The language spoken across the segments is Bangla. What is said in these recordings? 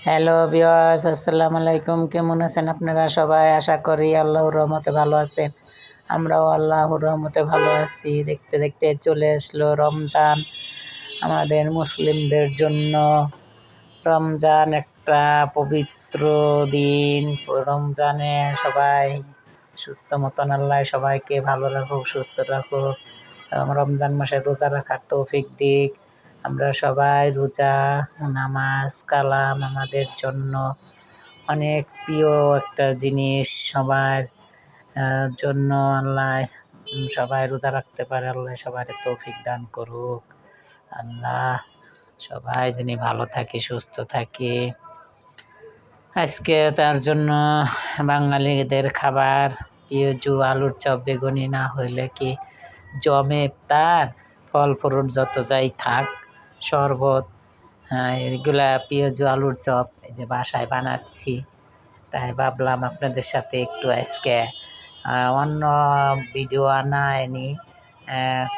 হ্যালো ভিউয়ার্স, আসসালামু আলাইকুম। কেমন আছেন আপনারা সবাই? আশা করি আল্লাহর রহমতে ভালো আছেন। আমরাও আল্লাহর রহমতে ভালো আছি। দেখতে দেখতে চলে আসলো রমজান। আমাদের মুসলিমদের জন্য রমজান একটা পবিত্র দিন। রমজানে সবাই সুস্থ মতন আল্লাহ সবাইকে ভালো রাখুক, সুস্থ রাখুক। রমজান মাসে রোজা রাখার তৌফিক দিক। আমরা সবাই রোজা, নামাজ কালাম আমাদের জন্য অনেক প্রিয় একটা জিনিস। সবার জন্য আল্লাহ সবাই রোজা রাখতে পারে, আল্লাহ সবার তৌফিক দান করুক। আল্লাহ সবাই যিনি ভালো থাকে, সুস্থ থাকে। আজকে তার জন্য বাঙালিদের খাবার পেঁয়াজু, আলুর চপ, বেগুনি না হইলে কি জমে? তার ফল ফ্রুট যত যাই থাক, শরবত, এগুলা পেঁয়াজু, আলুর চপ এই যে বাসায় বানাচ্ছি। তাই ভাবলাম আপনাদের সাথে একটু আজকে অন্য ভিডিও আনায়নি,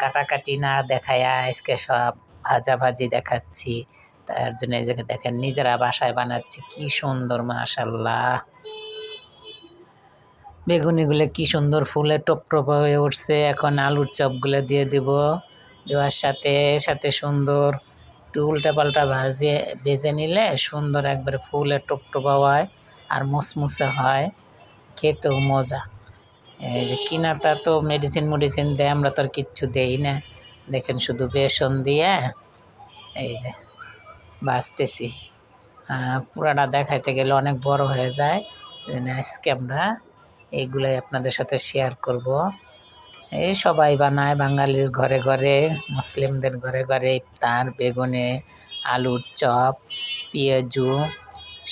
কাটাকাটি না দেখায়া আজকে সব ভাজাভাজি দেখাচ্ছি। তার জন্য এই যে দেখেন নিজেরা বাসায় বানাচ্ছি, কি সুন্দর মাশাল্লাহ। বেগুনিগুলো কি সুন্দর ফুলে টপ টপ হয়ে উঠছে। এখন আলুর চপগুলো দিয়ে দিব, দেওয়ার সাথে সাথে সুন্দর একটু উল্টা পাল্টা ভেজে নিলে সুন্দর একবারে ফুলে টপ হয় আর মুসমুসে হয়, খেতেও মজা। এই যে কিনাটা তো মেডিসিন দেয়, আমরা তো আর কিচ্ছু দেই না। দেখেন শুধু বেসন দিয়ে এই যে ভাজতেছি। পুরাটা দেখাইতে গেলে অনেক বড় হয়ে যায়, আজকে আমরা এইগুলাই আপনাদের সাথে শেয়ার করব। এই সবাই বানায়, বাঙালির ঘরে ঘরে, মুসলিমদের ঘরে ঘরে ইফতার, বেগুনে আলুর চপ, পেঁয়াজু,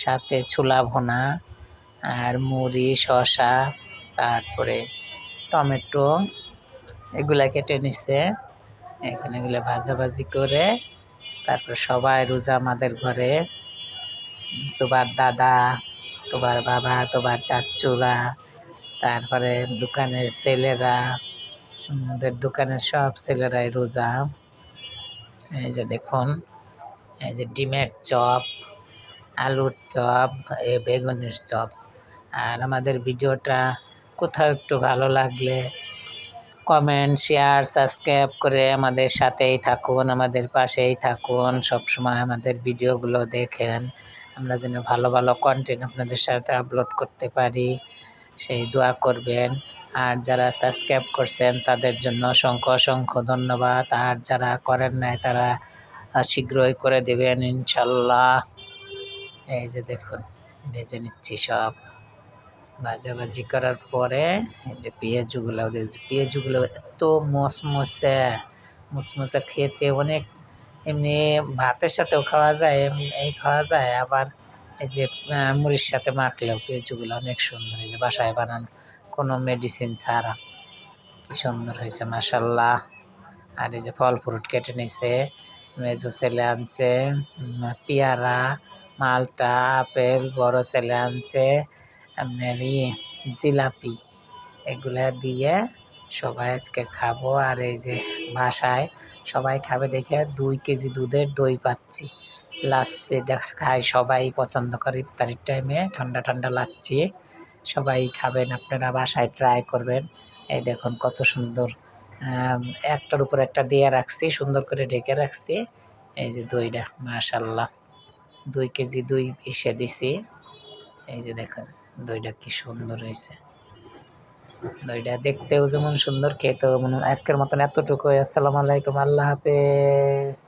সাথে ছোলা ভুনা আর মুড়ি, শসা, তারপরে টমেটো, এগুলা কেটে নিছে। এখন এগুলো ভাজাভাজি করে তারপর সবাই রোজা আমাদের ঘরে, তোমার দাদা, তোমার বাবা, তোমার চাচুরা, তারপরে দোকানের ছেলেরা, আমাদের দোকানের সব ছেলেরাই রোজা। এই যে দেখুন, এই যে ডিমের চপ, আলুর চপ, এই বেগুনের চপ। আর আমাদের ভিডিওটা কোথাও একটু ভালো লাগলে কমেন্ট, শেয়ার, সাবস্ক্রাইব করে আমাদের সাথেই থাকুন, আমাদের পাশেই থাকুন। সবসময় আমাদের ভিডিওগুলো দেখেন, আমরা যেন ভালো ভালো কন্টেন্ট আপনাদের সাথে আপলোড করতে পারি, সেই দোয়া করবেন। আর যারা সাবস্ক্রাইব করছেন তাদের জন্য অসংখ্য অসংখ্য ধন্যবাদ। আর যারা করেন নাই তারা শীঘ্রই করে দেবেন ইনশাল্লাহ। এই যে দেখুন ভেজে নিচ্ছি সব। ভাজাভাজি করার পরে এই যে পেঁয়াজুগুলো এত মুসমুসে খেতে অনেক, এমনি ভাতের সাথেও খাওয়া যায়, এই খাওয়া যায়, আবার এই যে মুড়ির সাথে মাখলেও পেঁয়াজুগুলো অনেক সুন্দর। এই যে বাসায় বানানো, কোনো মেডিসিন ছাড়া, কি সুন্দর হয়েছে মাশাল্লাহ। আর এই যে ফল ফ্রুট কেটে নিছে, মেজো ছেলে আনছে পেয়ারা, মালটা, আপেল, বড় ছেলে আনছে আপনার জিলাপি। এগুলা দিয়ে সবাই আজকে খাবো। আর এই যে বাসায় সবাই খাবে দেখে 2 কেজি দুধের দই পাচ্ছি, লাচ্ছি খায় সবাই পছন্দ করে ইফতারির টাইমে, ঠান্ডা ঠান্ডা লাচ্ছি। সবাই খাবেন, আপনারা বাসায় ট্রাই করবেন। এই দেখুন কত সুন্দর, একটার উপর একটা দিয়ে রাখছি, সুন্দর করে ঢেকে রাখছি। এই যে দইটা মাশাল্লাহ 2 কেজি দই এসে দিছি। এই যে দেখুন দইটা কি সুন্দর হয়েছে, দইটা দেখতেও যেমন সুন্দর, খেতেও মন। আজকের মতন এতটুকু। আসসালামু আলাইকুম, আল্লাহ হাফেজ।